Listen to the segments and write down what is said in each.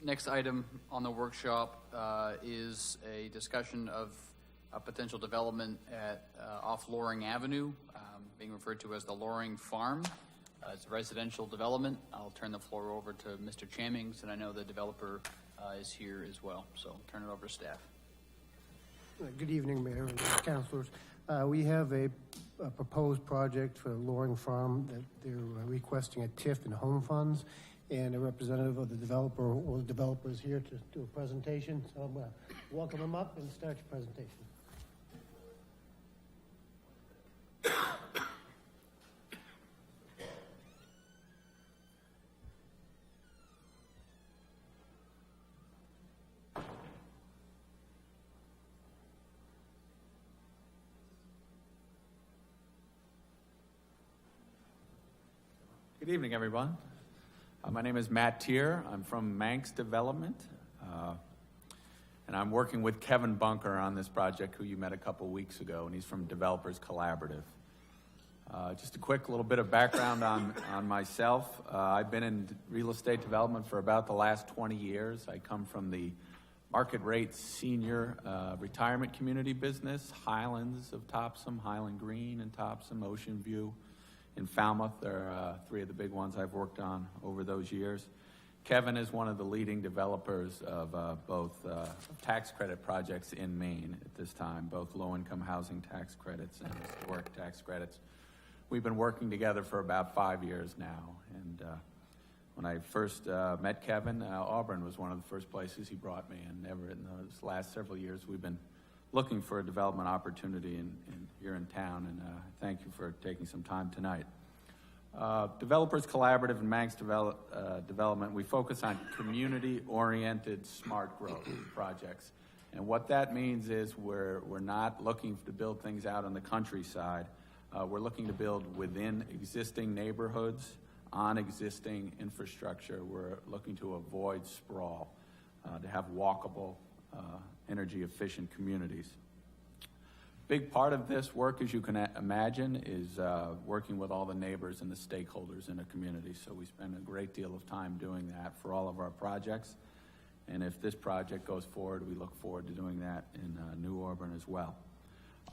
Next item on the workshop is a discussion of a potential development at off Loring Avenue, being referred to as the Loring Farm. It's a residential development. I'll turn the floor over to Mr. Chamings, and I know the developer is here as well, so I'll turn it over to staff. Good evening, Mayor and councilors. We have a proposed project for Loring Farm that they're requesting a TIF and home funds, and a representative of the developer or the developer is here to do a presentation. So I'm going to welcome him up and start your presentation. Good evening, everyone. My name is Matt Tier. I'm from Manx Development, and I'm working with Kevin Bunker on this project, who you met a couple weeks ago, and he's from Developers Collaborative. Just a quick little bit of background on myself. I've been in real estate development for about the last 20 years. I come from the market rate senior retirement community business, Highlands of Topsom, Highland Green and Topsom, Ocean View. In Falmouth, there are three of the big ones I've worked on over those years. Kevin is one of the leading developers of both tax credit projects in Maine at this time, both low-income housing tax credits and historic tax credits. We've been working together for about 5 years now, and when I first met Kevin, Auburn was one of the first places he brought me, and never in those last several years we've been looking for a development opportunity here in town, and thank you for taking some time tonight. Developers Collaborative and Manx Development, we focus on community-oriented smart growth projects. And what that means is we're not looking to build things out on the countryside. We're looking to build within existing neighborhoods, on existing infrastructure. We're looking to avoid sprawl, to have walkable, energy-efficient communities. Big part of this work, as you can imagine, is working with all the neighbors and the stakeholders in a community. So we spend a great deal of time doing that for all of our projects. And if this project goes forward, we look forward to doing that in New Auburn as well.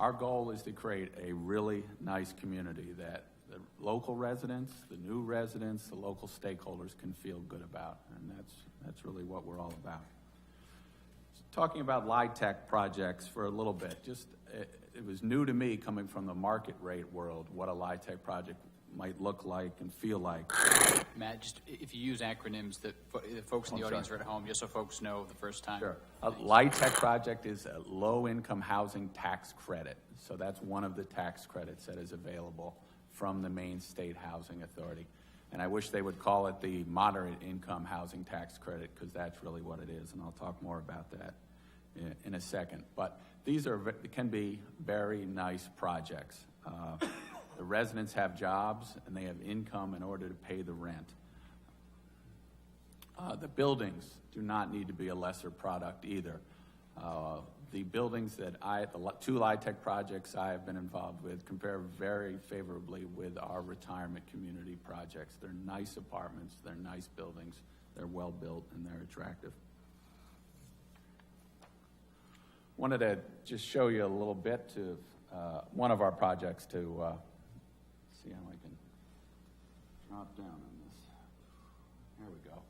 Our goal is to create a really nice community that the local residents, the new residents, the local stakeholders can feel good about. And that's really what we're all about. Talking about LIHTC projects for a little bit, it was new to me coming from the market rate world, what a LIHTC project might look like and feel like. Matt, just if you use acronyms that the folks in the audience are at home, just so folks know the first time. Sure. A LIHTC project is a low-income housing tax credit. So that's one of the tax credits that is available from the Maine State Housing Authority. And I wish they would call it the moderate income housing tax credit, because that's really what it is, and I'll talk more about that in a second. But these can be very nice projects. The residents have jobs and they have income in order to pay the rent. The buildings do not need to be a lesser product either. The buildings that the two LIHTC projects I have been involved with compare very favorably with our retirement community projects. They're nice apartments, they're nice buildings, they're well built, and they're attractive. Wanted to just show you a little bit to one of our projects to see how I can drop down on this. There we go.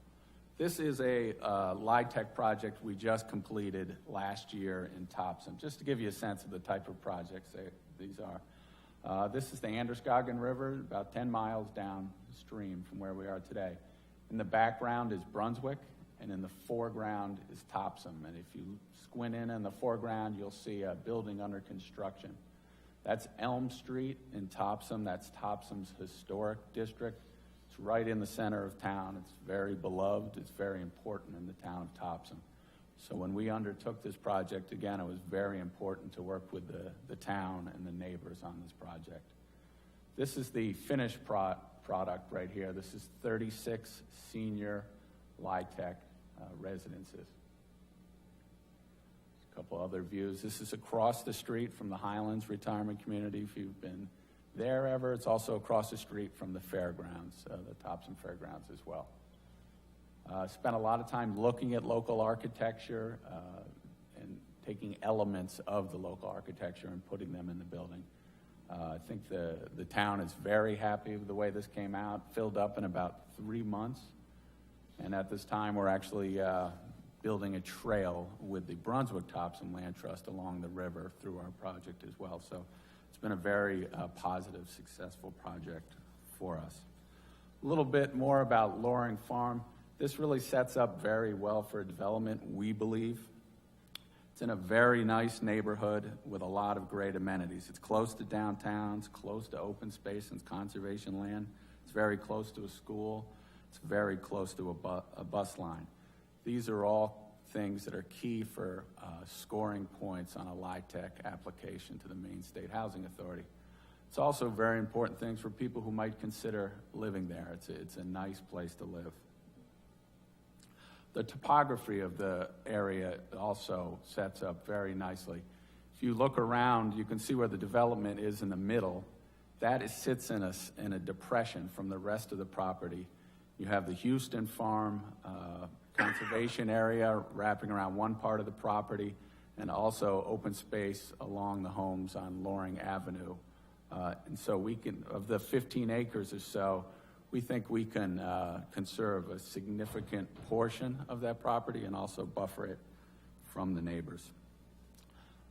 This is a LIHTC project we just completed last year in Topsom, just to give you a sense of the type of projects these are. This is the Androscoggin River, about 10 miles downstream from where we are today. In the background is Brunswick, and in the foreground is Topsom. And if you squint in the foreground, you'll see a building under construction. That's Elm Street in Topsom. That's Topsom's historic district. It's right in the center of town. It's very beloved. It's very important in the town of Topsom. So when we undertook this project, again, it was very important to work with the town and the neighbors on this project. This is the finished product right here. This is 36 senior LIHTC residences. A couple other views. This is across the street from the Highlands Retirement Community. If you've been there ever, it's also across the street from the fairgrounds, the Topsom Fairgrounds as well. Spent a lot of time looking at local architecture and taking elements of the local architecture and putting them in the building. I think the town is very happy with the way this came out, filled up in about 3 months. And at this time, we're actually building a trail with the Brunswick Thompson Land Trust along the river through our project as well. So it's been a very positive, successful project for us. A little bit more about Loring Farm. This really sets up very well for development, we believe. It's in a very nice neighborhood with a lot of great amenities. It's close to downtown, it's close to open space and conservation land. It's very close to a school. It's very close to a bus line. These are all things that are key for scoring points on a LIHTC application to the Maine State Housing Authority. It's also very important things for people who might consider living there. It's a nice place to live. The topography of the area also sets up very nicely. If you look around, you can see where the development is in the middle. That sits in a depression from the rest of the property. You have the Houston Farm conservation area wrapping around one part of the property, and also open space along the homes on Loring Avenue. And so we can, of the 15 acres or so, we think we can conserve a significant portion of that property and also buffer it from the neighbors.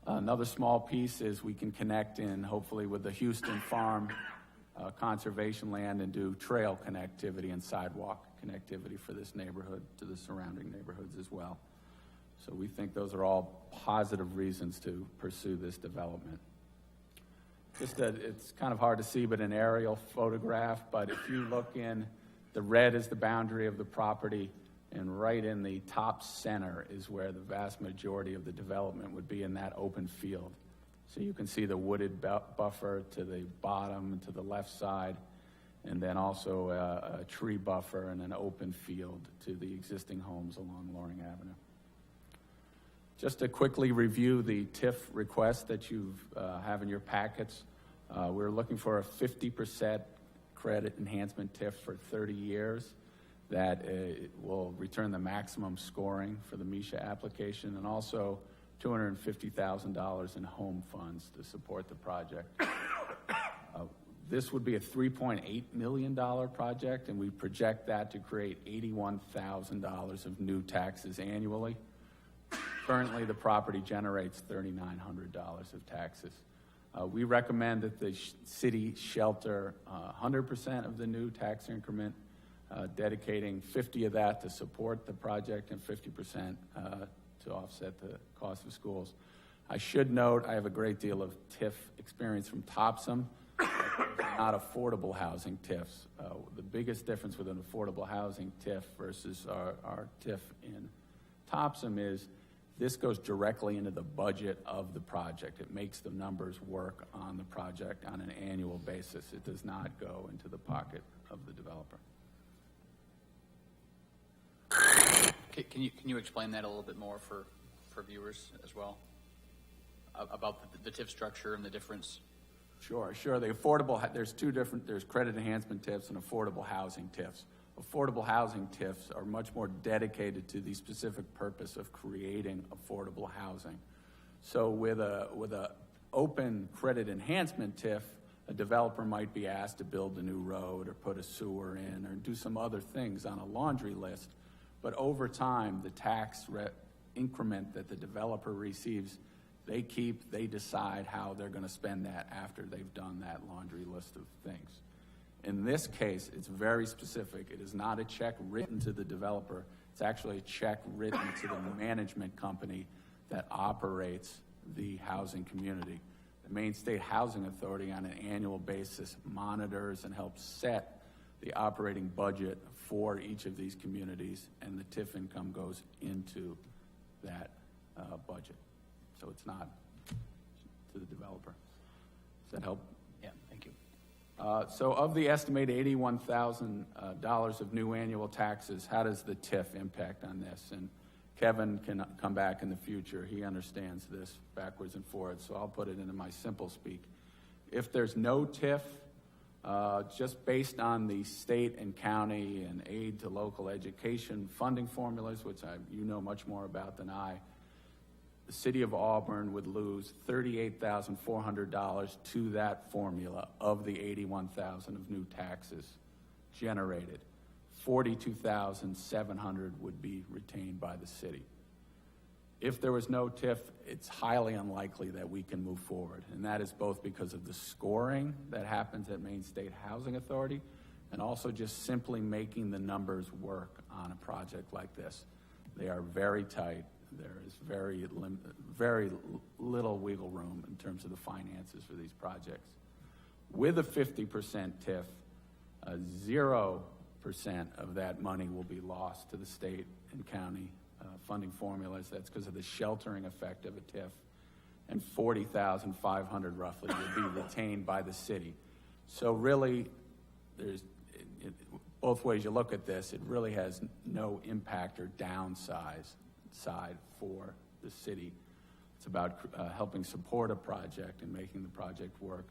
Another small piece is we can connect in, hopefully, with the Houston Farm conservation land and do trail connectivity and sidewalk connectivity for this neighborhood to the surrounding neighborhoods as well. So we think those are all positive reasons to pursue this development. Just that it's kind of hard to see, but an aerial photograph, but if you look in, the red is the boundary of the property, and right in the top center is where the vast majority of the development would be in that open field. So you can see the wooded buffer to the bottom and to the left side, and then also a tree buffer and an open field to the existing homes along Loring Avenue. Just to quickly review the TIF request that you have in your packets, we're looking for a 50% credit enhancement TIF for 30 years. That will return the maximum scoring for the MISHA application, and also $250,000 in home funds to support the project. This would be a $3.8 million project, and we project that to create $81,000 of new taxes annually. Currently, the property generates $3,900 of taxes. We recommend that the city shelter 100% of the new tax increment, dedicating 50 of that to support the project and 50% to offset the cost of schools. I should note I have a great deal of TIF experience from Topsom, not affordable housing TIFs. The biggest difference with an affordable housing TIF versus our TIF in Topsom is this goes directly into the budget of the project. It makes the numbers work on the project on an annual basis. It does not go into the pocket of the developer. Can you explain that a little bit more for viewers as well? About the TIF structure and the difference? Sure. The affordable, there's credit enhancement TIFs and affordable housing TIFs. Affordable housing TIFs are much more dedicated to the specific purpose of creating affordable housing. So with a open credit enhancement TIF, a developer might be asked to build a new road or put a sewer in or do some other things on a laundry list. But over time, the tax increment that the developer receives, they decide how they're going to spend that after they've done that laundry list of things. In this case, it's very specific. It is not a check written to the developer. It's actually a check written to the management company that operates the housing community. The Maine State Housing Authority on an annual basis monitors and helps set the operating budget for each of these communities, and the TIF income goes into that budget. So it's not to the developer. Does that help? Yeah, thank you. So of the estimated $81,000 of new annual taxes, how does the TIF impact on this? And Kevin can come back in the future. He understands this backwards and forwards, so I'll put it into my simple speak. If there's no TIF, Just based on the state and county and aid to local education funding formulas, which you know much more about than I, the city of Auburn would lose $38,400 to that formula of the $81,000 of new taxes generated. $42,700 would be retained by the city. If there was no TIF, it's highly unlikely that we can move forward, and that is both because of the scoring that happens at Maine State Housing Authority and also just simply making the numbers work on a project like this. They are very tight. There is very little wiggle room in terms of the finances for these projects. With a 50% TIF, 0% of that money will be lost to the state and county funding formulas. That's because of the sheltering effect of a TIF. And $40,500 roughly will be retained by the city. So really, there's both ways you look at this, it really has no impact or downside for the city. It's about helping support a project and making the project work,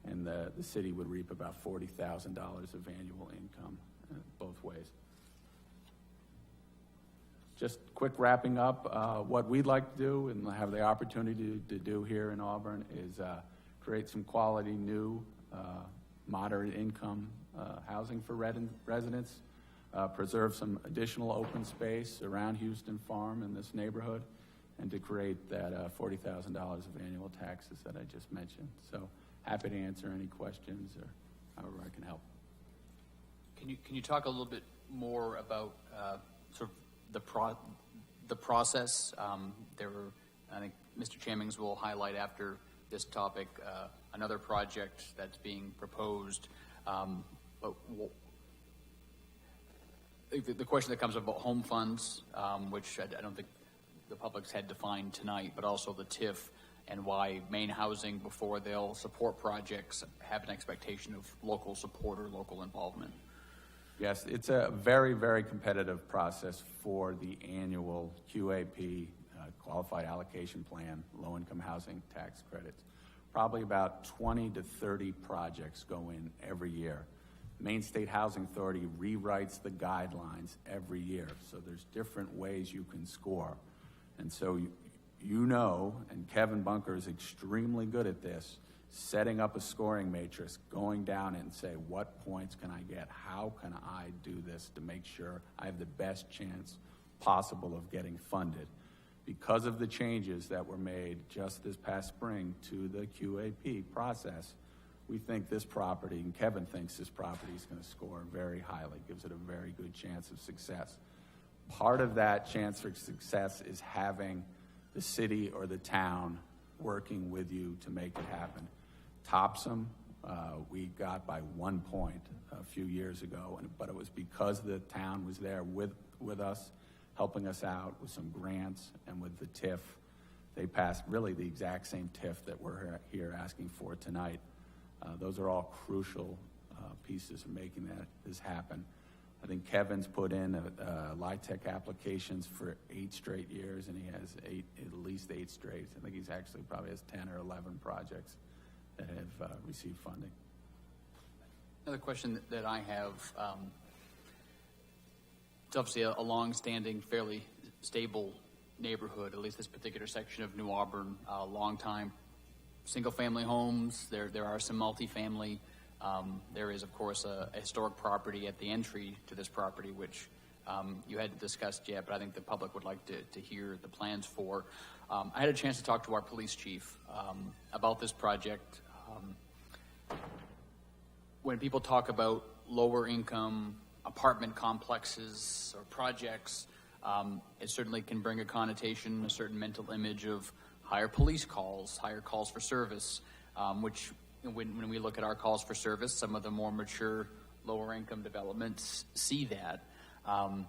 and the city would reap about $40,000 of annual income both ways. Just quick wrapping up, what we'd like to do and have the opportunity to do here in Auburn is create some quality new moderate income housing for residents, preserve some additional open space around Houston Farm in this neighborhood, and to create that $40,000 of annual taxes that I just mentioned. So happy to answer any questions or however I can help. Can you talk a little bit more about sort of the process? I think Mr. Chamings will highlight after this topic another project that's being proposed. But the question that comes up about home funds, which I don't think the public's had defined tonight, but also the TIF and why Maine Housing, before they'll support projects, have an expectation of local support or local involvement. Yes, it's a very, very competitive process for the annual QAP, Qualified Allocation Plan, low-income housing tax credits. Probably about 20 to 30 projects go in every year. Maine State Housing Authority rewrites the guidelines every year, so there's different ways you can score. And so you know, and Kevin Bunker is extremely good at this, setting up a scoring matrix, going down it and say, what points can I get? How can I do this to make sure I have the best chance possible of getting funded? Because of the changes that were made just this past spring to the QAP process, we think this property, and Kevin thinks this property is going to score very highly, gives it a very good chance of success. Part of that chance for success is having the city or the town working with you to make it happen. Topsom, we got by 1 point a few years ago, but it was because the town was there with us, helping us out with some grants, and with the TIF. They passed really the exact same TIF that we're here asking for tonight. Those are all crucial pieces of making this happen. I think Kevin's put in LIHTC applications for 8 straight years, and he has at least 8 straight. I think he's actually probably has 10 or 11 projects that have received funding. Another question that I have, it's obviously a long-standing, fairly stable neighborhood, at least this particular section of New Auburn, long time. Single-family homes, there are some multifamily. There is, of course, a historic property at the entry to this property, which you hadn't discussed yet, but I think the public would like to hear the plans for. I had a chance to talk to our police chief about this project. When people talk about lower income apartment complexes or projects, it certainly can bring a connotation, a certain mental image of higher police calls, higher calls for service, which when we look at our calls for service, some of the more mature, lower income developments see that. Can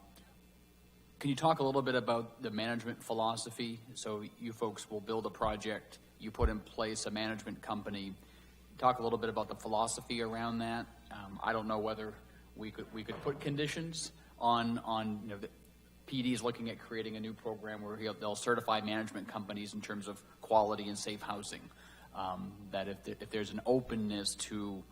you talk a little bit about the management philosophy? So you folks will build a project, you put in place a management company. Talk a little bit about the philosophy around that. I don't know whether we could put conditions on the PD is looking at creating a new program where they'll certify management companies in terms of quality and safe housing. That if there's an openness to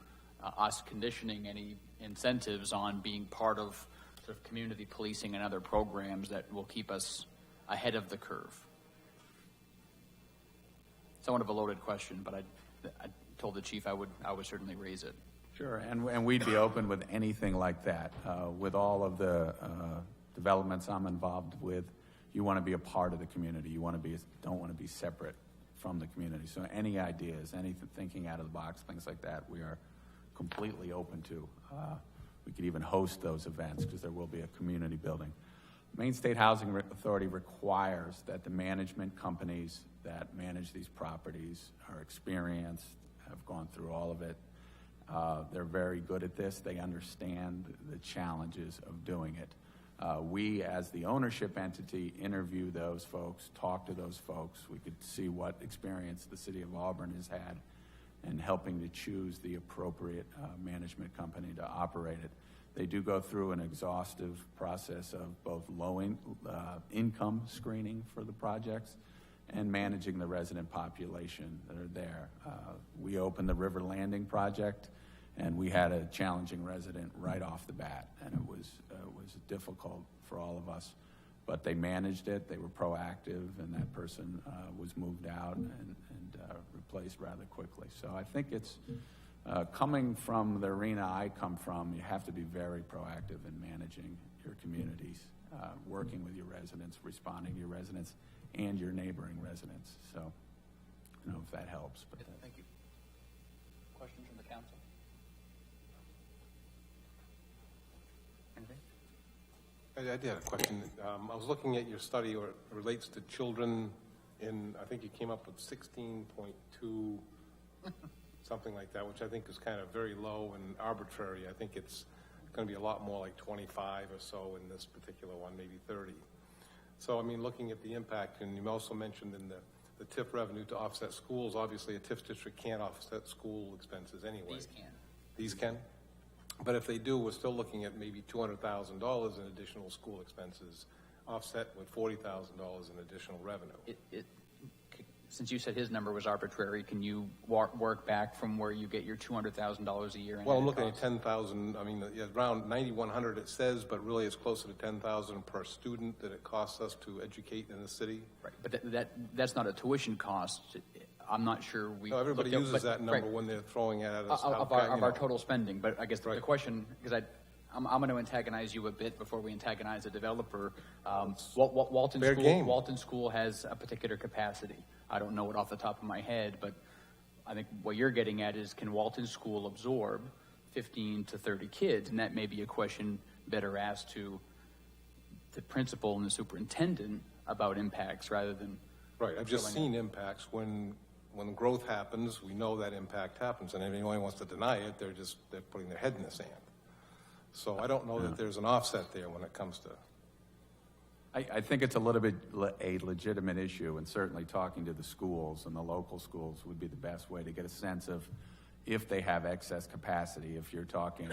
us conditioning any incentives on being part of sort of community policing and other programs that will keep us ahead of the curve. Somewhat of a loaded question, but I told the chief I would certainly raise it. Sure, and we'd be open with anything like that. With all of the developments I'm involved with, you want to be a part of the community. You don't want to be separate from the community. So any ideas, anything thinking out of the box, things like that, we are completely open to. We could even host those events because there will be a community building. Maine State Housing Authority requires that the management companies that manage these properties are experienced, have gone through all of it. They're very good at this. They understand the challenges of doing it. We, as the ownership entity, interview those folks, talk to those folks. We could see what experience the city of Auburn has had in helping to choose the appropriate management company to operate it. They do go through an exhaustive process of both income screening for the projects and managing the resident population that are there. We opened the River Landing project, and we had a challenging resident right off the bat, and it was difficult for all of us. But they managed it, they were proactive, and that person was moved out and replaced rather quickly. So I think it's coming from the arena I come from, you have to be very proactive in managing your communities, working with your residents, responding to your residents and your neighboring residents. So, I don't know if that helps. But Thank you. Questions from the council? Anything? I did have a question. I was looking at your study, or it relates to children in, I think you came up with 16.2, something like that, which I think is kind of very low and arbitrary. I think it's going to be a lot more like 25 or so in this particular one, maybe 30. So, I mean, looking at the impact, and you also mentioned in the TIF revenue to offset schools, obviously a TIF district can't offset school expenses anyway. These can. These can? But if they do, we're still looking at maybe $200,000 in additional school expenses, offset with $40,000 in additional revenue. Since you said his number was arbitrary, can you work back from where you get your $200,000 a year? Well, I'm looking at 10,000. I mean, around 9,100 it says, but really it's closer to 10,000 per student that it costs us to educate in the city. Right, but that's not a tuition cost. I'm not sure we. No, everybody looked at- uses that number right, when they're throwing it at us. of our total spending. But I guess the Right. question, because I'm going to antagonize you a bit before we antagonize the developer. Walton School has a particular capacity. I don't know it off the top of my head, but I think what you're getting at is, can Walton School absorb 15 to 30 kids? And that may be a question better asked to the principal and the superintendent about impacts rather than. Right, I've just seen impacts. When growth happens, we know that impact happens, and if anyone wants to deny it, they're putting their head in the sand. So I don't know that there's an offset there when it comes to. I think it's a little bit a legitimate issue, and certainly talking to the schools and the local schools would be the best way to get a sense of if they have excess capacity. If you're talking,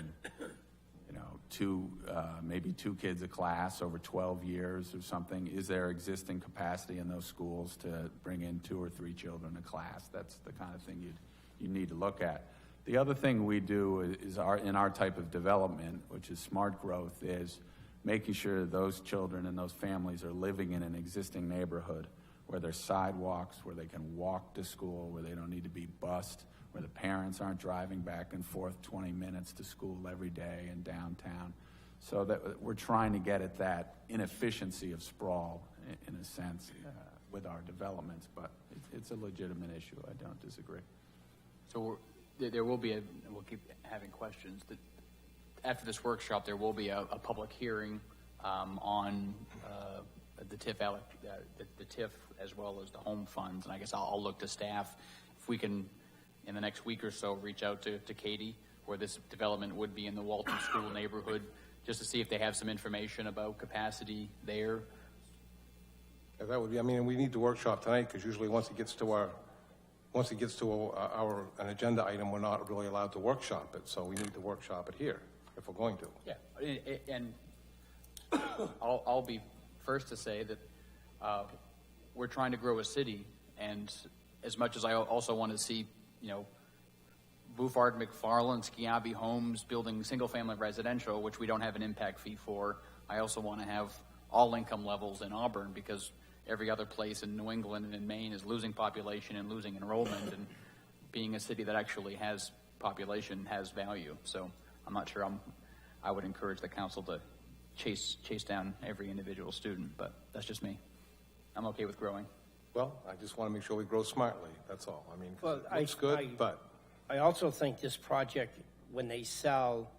maybe two kids a class over 12 years or something, is there existing capacity in those schools to bring in 2 or 3 children a class? That's the kind of thing you need to look at. The other thing we do is in our type of development, which is smart growth, is making sure those children and those families are living in an existing neighborhood where there's sidewalks, where they can walk to school, where they don't need to be bused, where the parents aren't driving back and forth 20 minutes to school every day in downtown. So that we're trying to get at that inefficiency of sprawl, in a sense, with our developments, but it's a legitimate issue. I don't disagree. So there will be we'll keep having questions. After this workshop, there will be a public hearing on the TIF, the TIF as well as the home funds. And I guess I'll look to staff if we can, in the next week or so, reach out to Katie, where this development would be in the Walton School neighborhood, just to see if they have some information about capacity there. Yeah, that would be. I mean, we need the workshop tonight because usually once it gets to an agenda item, we're not really allowed to workshop it. So we need to workshop it here if we're going to. Yeah, and I'll be first to say that we're trying to grow a city, and as much as I also want to see, Buford, McFarland, Skiabi Homes building single-family residential, which we don't have an impact fee for. I also want to have all income levels in Auburn because every other place in New England and in Maine is losing population and losing enrollment, and being a city that actually has population has value. So I'm not sure I would encourage the council to chase down every individual student, but that's just me. I'm okay with growing. Well, I just want to make sure we grow smartly, that's all. I mean, 'cause Well, it looks good, but I also think this project, when they sell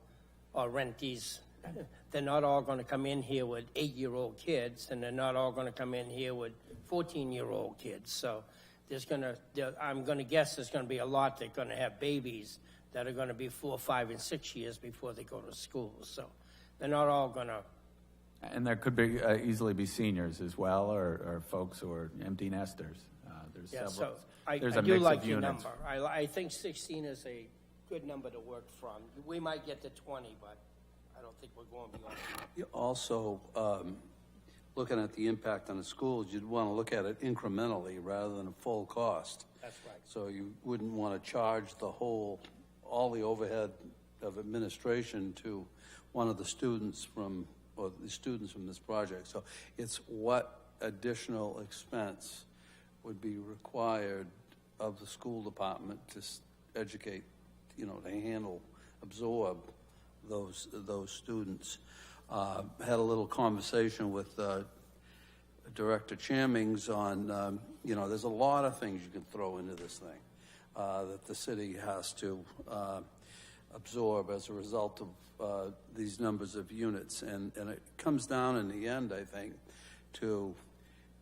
or rent these, they're not all going to come in here with 8-year-old kids, and they're not all going to come in here with 14-year-old kids. So I'm going to guess there's going to be a lot that are going to have babies that are going to be 4, 5, and 6 years before they go to school. So they're not all going to. And there could be, easily be seniors as well, or folks who are empty nesters. There's Yeah, several. so I There's a do mix like of your units. number. I think 16 is a good number to work from. We might get to 20, but I don't think we're going beyond. Also, looking at the impact on the schools, you'd want to look at it incrementally rather than a full cost. That's right. So you wouldn't want to charge all the overhead of administration to one of the students or the students from this project. So it's what additional expense would be required of the school department to educate, to absorb those students. Had a little conversation with Director Chamings on, there's a lot of things you can throw into this thing that the city has to absorb as a result of these numbers of units. And it comes down in the end, I think, to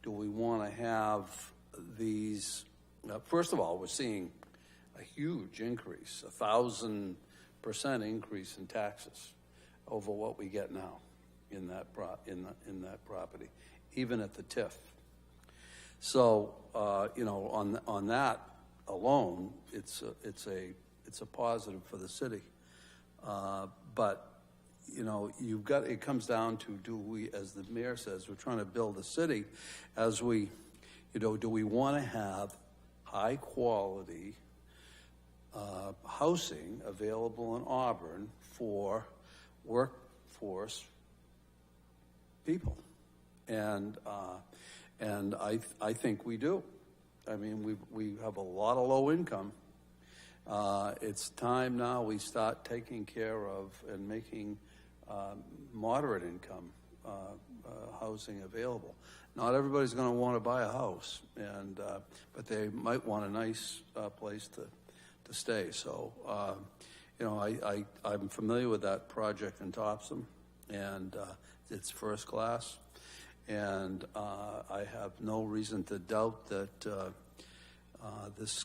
do we want to have these, first of all, we're seeing a huge increase, 1,000% increase in taxes over what we get now in that property, even at the TIF. So, on that alone, it's a positive for the city. But it comes down to, do we, as the mayor says, we're trying to build a city, do we want to have high quality housing available in Auburn for workforce people? And I think we do. I mean, we have a lot of low income. It's time now we start taking care of and making moderate income housing available. Not everybody's going to want to buy a house, but they might want a nice place to stay. So, I'm familiar with that project in Topsom, and it's first class. And I have no reason to doubt that this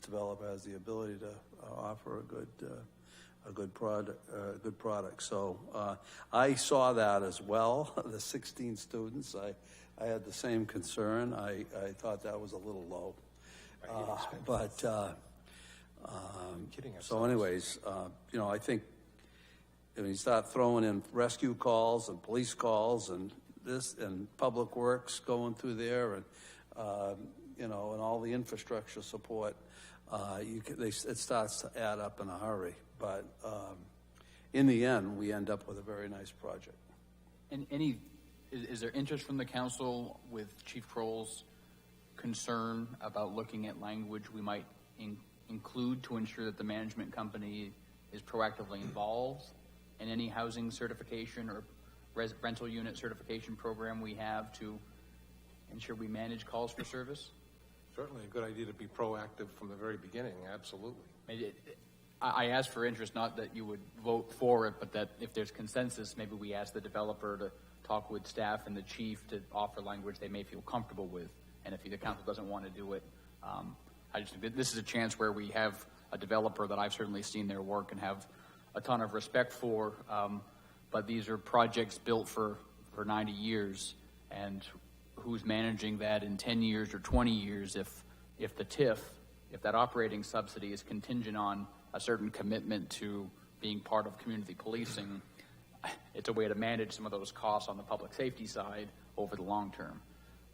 developer has the ability to offer a good product. So I saw that as well. The 16 students, I had the same concern. I thought that was a little low. So anyways, I think you start throwing in rescue calls and police calls and public works going through there, and and all the infrastructure support, it starts to add up in a hurry. But in the end, we end up with a very nice project. And is there interest from the council with Chief Kroll's concern about looking at language we might include to ensure that the management company is proactively involved in any housing certification or rental unit certification program we have to ensure we manage calls for service? certainly a good idea to be proactive from the very beginning, absolutely. I asked for interest, not that you would vote for it, but that if there's consensus, maybe we ask the developer to talk with staff and the chief to offer language they may feel comfortable with. And if the council doesn't want to do it, I just think this is a chance where we have a developer that I've certainly seen their work and have a ton of respect for. But these are projects built for 90 years, and who's managing that in 10 years or 20 years if the TIF, if that operating subsidy is contingent on a certain commitment to being part of community policing, it's a way to manage some of those costs on the public safety side over the long term.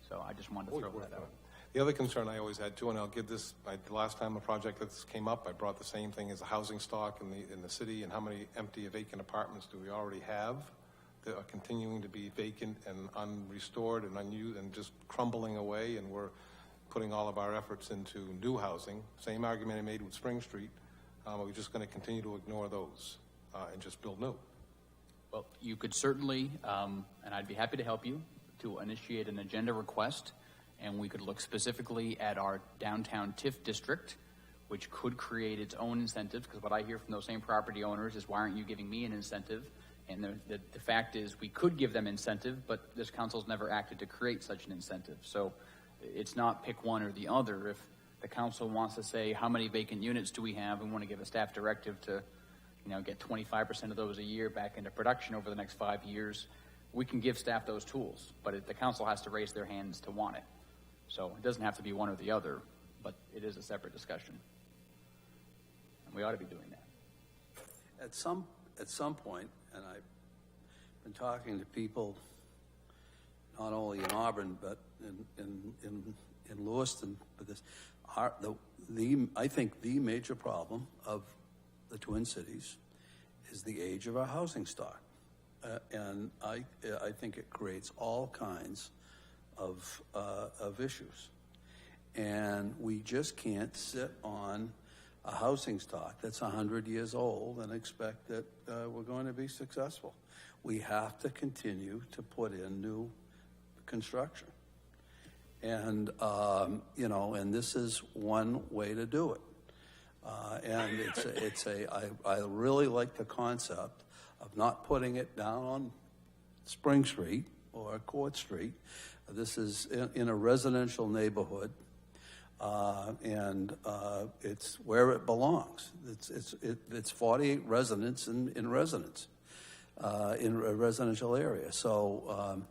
So I just wanted to throw that out. The other concern I always had too, and I'll give this, the last time a project like this came up, I brought the same thing as the housing stock in the city, and how many empty vacant apartments do we already have that are continuing to be vacant and unrestored and unused and just crumbling away, and we're putting all of our efforts into new housing. Same argument I made with Spring Street. We're just going to continue to ignore those and just build new. Well, you could certainly, and I'd be happy to help you, to initiate an agenda request, and we could look specifically at our downtown TIF district, which could create its own incentives, because what I hear from those same property owners is, why aren't you giving me an incentive? And the fact is, we could give them incentive, but this council's never acted to create such an incentive. So it's not pick one or the other. If the council wants to say, how many vacant units do we have, and want to give a staff directive to, get 25% of those a year back into production over the next 5 years, we can give staff those tools, but the council has to raise their hands to want it. So it doesn't have to be one or the other, but it is a separate discussion. And we ought to be doing that. At some point, and I've been talking to people not only in Auburn but in Lewiston, but I think the major problem of the Twin Cities is the age of our housing stock, and I think it creates all kinds of issues, and we just can't sit on a housing stock that's 100 years old and expect that we're going to be successful. We have to continue to put in new construction. And, and this is one way to do it. And I really like the concept of not putting it down on Spring Street or Court Street. This is in a residential neighborhood. And it's where it belongs. It's 48 residents in residence in a residential area. So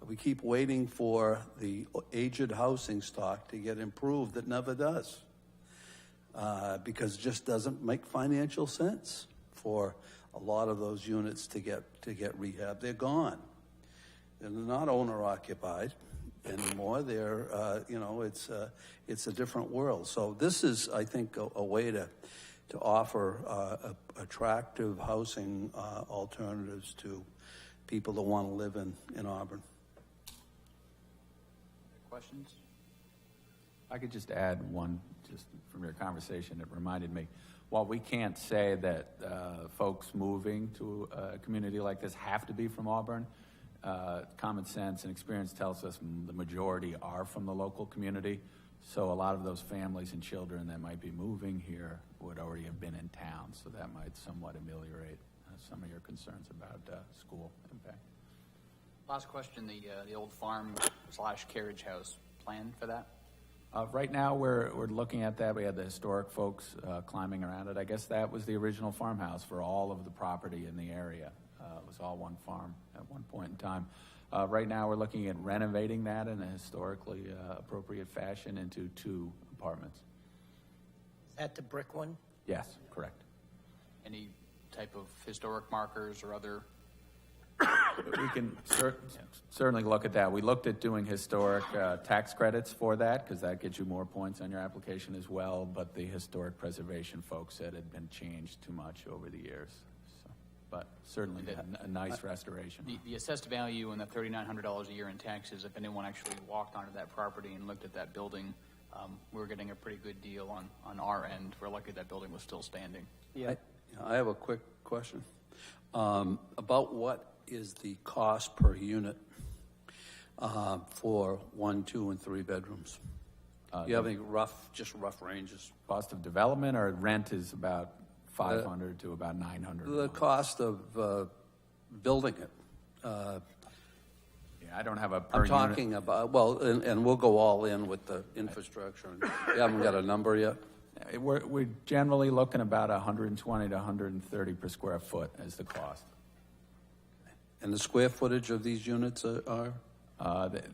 we keep waiting for the aged housing stock to get improved. It never does, because it just doesn't make financial sense for a lot of those units to get rehab. They're gone. They're not owner occupied anymore. They're, it's a different world. So this is, I think, a way to offer attractive housing alternatives to people that want to live in Auburn. Questions? I could just add one, just from your conversation, it reminded me, while we can't say that folks moving to a community like this have to be from Auburn, common sense and experience tells us the majority are from the local community. So a lot of those families and children that might be moving here would already have been in town. So that might somewhat ameliorate some of your concerns about school impact. Last question, the old farm / carriage house, plan for that? Right now, we're looking at that. We had the historic folks climbing around it. I guess that was the original farmhouse for all of the property in the area. It was all one farm at one point in time. Right now, we're looking at renovating that in a historically appropriate fashion into 2 apartments. Is that the brick one? Yes, correct. Any type of historic markers or other? We can certainly look at that. We looked at doing historic tax credits for that, because that gets you more points on your application as well, but the historic preservation folks said it had been changed too much over the years. So, but certainly a nice restoration. The assessed value and the $3,900 a year in taxes, if anyone actually walked onto that property and looked at that building, we're getting a pretty good deal on our end. We're lucky that building was still standing. Yeah. I have a quick question about what is the cost per unit for 1, 2, and 3 bedrooms? Do you have any rough ranges? Cost of development or rent is about $500 to about $900. The cost of building it. Yeah, I don't have a per I'm unit. talking about, well, and we'll go all in with the infrastructure. You haven't got a number yet? We're generally looking about 120 to 130 per square foot as the cost. And the square footage of these units are?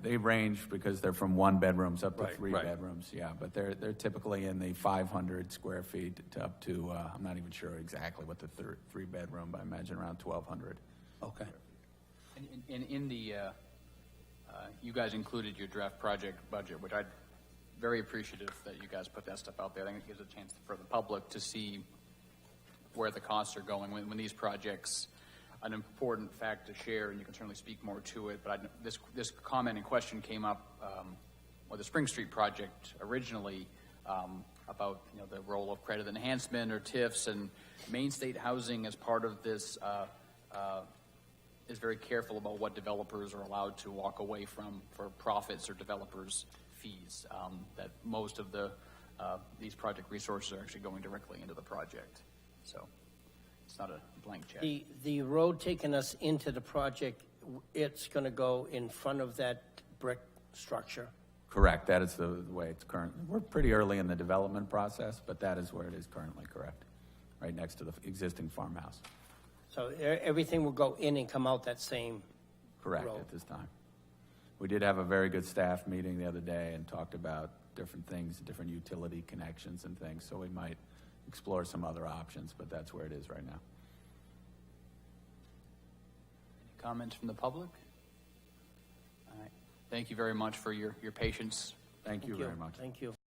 They range because they're from 1 bedrooms up to Right, 3 right. bedrooms, yeah. But they're typically in the 500 square feet to up to, I'm not even sure exactly what the 3 bedroom, but I imagine around 1,200. Okay. And in the you guys included your draft project budget, which I'm very appreciative that you guys put that stuff out there. I think it gives a chance for the public to see where the costs are going when these projects, an important fact to share, and you can certainly speak more to it, but this comment and question came up with the Spring Street project originally, about, you know, the role of credit enhancement or TIFs, and Main State Housing as part of this is very careful about what developers are allowed to walk away from for profits or developers' fees. That most of these project resources are actually going directly into the project, so it's not a blank check. The road taking us into the project, it's going to go in front of that brick structure. Correct, that is the way it's currently. We're pretty early in the development process, but that is where it is currently, correct, right next to the existing farmhouse. So everything will go in and come out that same Correct, road. at this time. We did have a very good staff meeting the other day and talked about different things, different utility connections and things, so we might explore some other options, but that's where it is right now. Any comments from the public? All right. Thank you very much for your patience. Thank you very much. Thank you.